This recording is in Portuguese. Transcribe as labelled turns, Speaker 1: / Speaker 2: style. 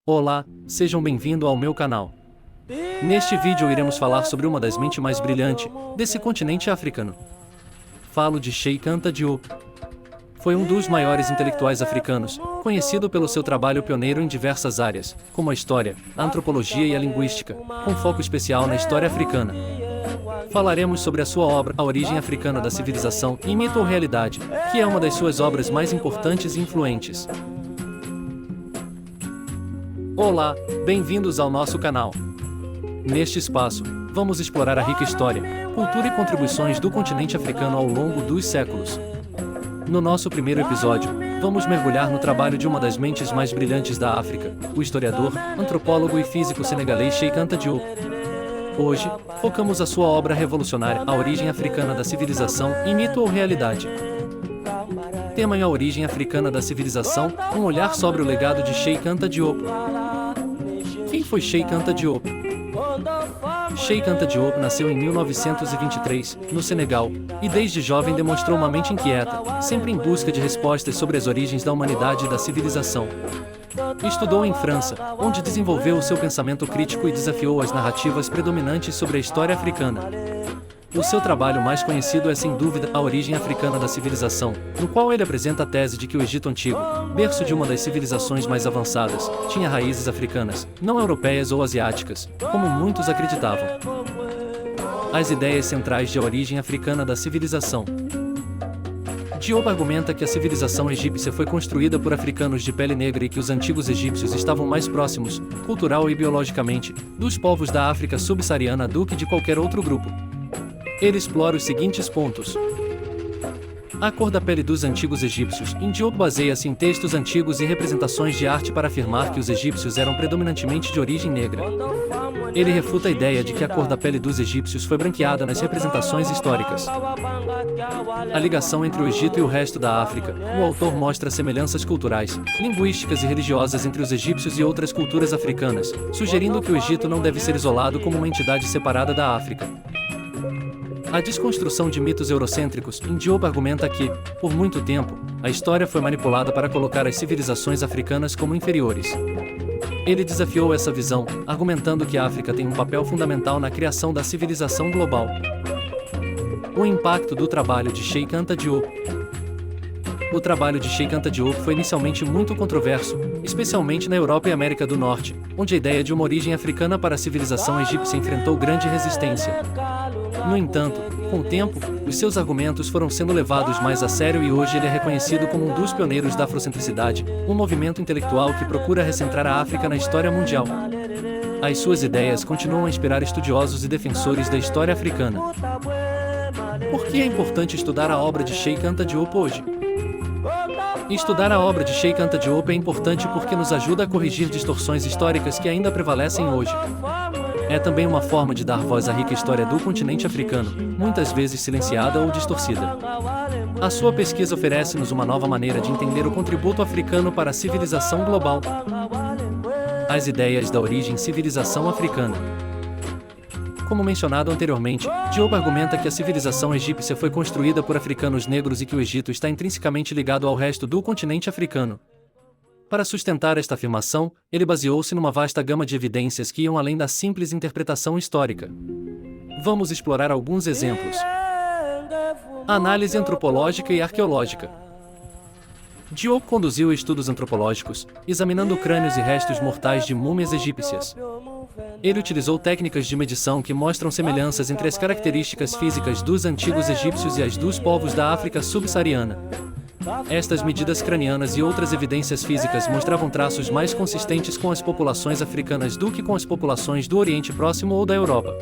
Speaker 1: Olá, sejam bem-vindos ao meu canal. Neste vídeo iremos falar sobre uma das mentes mais brilhantes desse continente africano. Falo de Cheikh Anta Diop. Foi um dos maiores intelectuais africanos, conhecido pelo seu trabalho pioneiro em diversas áreas, como a história, a antropologia e a linguística, com foco especial na história africana. Falaremos sobre a sua obra A Origem Africana da Civilização e Mito ou Realidade, que é uma das suas obras mais importantes e influentes. Olá, bem-vindos ao nosso canal. Neste espaço, vamos explorar a rica história, cultura e contribuições do continente africano ao longo dos séculos. No nosso primeiro episódio, vamos mergulhar no trabalho de uma das mentes mais brilhantes da África, o historiador, antropólogo e físico senegalês Cheikh Anta Diop. Hoje, focamos a sua obra revolucionária A Origem Africana da Civilização e Mito ou Realidade. Tema em A Origem Africana da Civilização, um olhar sobre o legado de Cheikh Anta Diop. Quem foi Cheikh Anta Diop? Cheikh Anta Diop nasceu em 1923, no Senegal, e desde jovem demonstrou uma mente inquieta, sempre em busca de respostas sobre as origens da humanidade e da civilização. Estudou em França, onde desenvolveu o seu pensamento crítico e desafiou as narrativas predominantes sobre a história africana. O seu trabalho mais conhecido é sem dúvida A Origem Africana da Civilização, no qual ele apresenta a tese de que o Egito Antigo, berço de uma das civilizações mais avançadas, tinha raízes africanas, não europeias ou asiáticas, como muitos acreditavam. As ideias centrais de A Origem Africana da Civilização. Diop argumenta que a civilização egípcia foi construída por africanos de pele negra e que os antigos egípcios estavam mais próximos, cultural e biologicamente, dos povos da África subsaariana do que de qualquer outro grupo. Ele explora os seguintes pontos. A cor da pele dos antigos egípcios. Diop baseia-se em textos antigos e representações de arte para afirmar que os egípcios eram predominantemente de origem negra. Ele refuta a ideia de que a cor da pele dos egípcios foi branqueada nas representações históricas. A ligação entre o Egito e o resto da África. O autor mostra semelhanças culturais, linguísticas e religiosas entre os egípcios e outras culturas africanas, sugerindo que o Egito não deve ser isolado como uma entidade separada da África. A desconstrução de mitos eurocêntricos. Diop argumenta que, por muito tempo, a história foi manipulada para colocar as civilizações africanas como inferiores. Ele desafiou essa visão, argumentando que a África tem um papel fundamental na criação da civilização global. O impacto do trabalho de Cheikh Anta Diop. O trabalho de Cheikh Anta Diop foi inicialmente muito controverso, especialmente na Europa e América do Norte, onde a ideia de uma origem africana para a civilização egípcia enfrentou grande resistência. No entanto, com o tempo, os seus argumentos foram sendo levados mais a sério e hoje ele é reconhecido como um dos pioneiros da afrocentricidade, um movimento intelectual que procura recentrar a África na história mundial. As suas ideias continuam a inspirar estudiosos e defensores da história africana. Por que é importante estudar a obra de Cheikh Anta Diop hoje? Estudar a obra de Cheikh Anta Diop é importante porque nos ajuda a corrigir distorções históricas que ainda prevalecem hoje. É também uma forma de dar voz à rica história do continente africano, muitas vezes silenciada ou distorcida. A sua pesquisa oferece-nos uma nova maneira de entender o contributo africano para a civilização global. As ideias da origem civilização africana. Como mencionado anteriormente, Diop argumenta que a civilização egípcia foi construída por africanos negros e que o Egito está intrinsecamente ligado ao resto do continente africano. Para sustentar esta afirmação, ele baseou-se numa vasta gama de evidências que iam além da simples interpretação histórica. Vamos explorar alguns exemplos. Análise antropológica e arqueológica. Diop conduziu estudos antropológicos, examinando crânios e restos mortais de múmias egípcias. Ele utilizou técnicas de medição que mostram semelhanças entre as características físicas dos antigos egípcios e as dos povos da África subsaariana. Estas medidas cranianas e outras evidências físicas mostravam traços mais consistentes com as populações africanas do que com as populações do Oriente Próximo ou da Europa.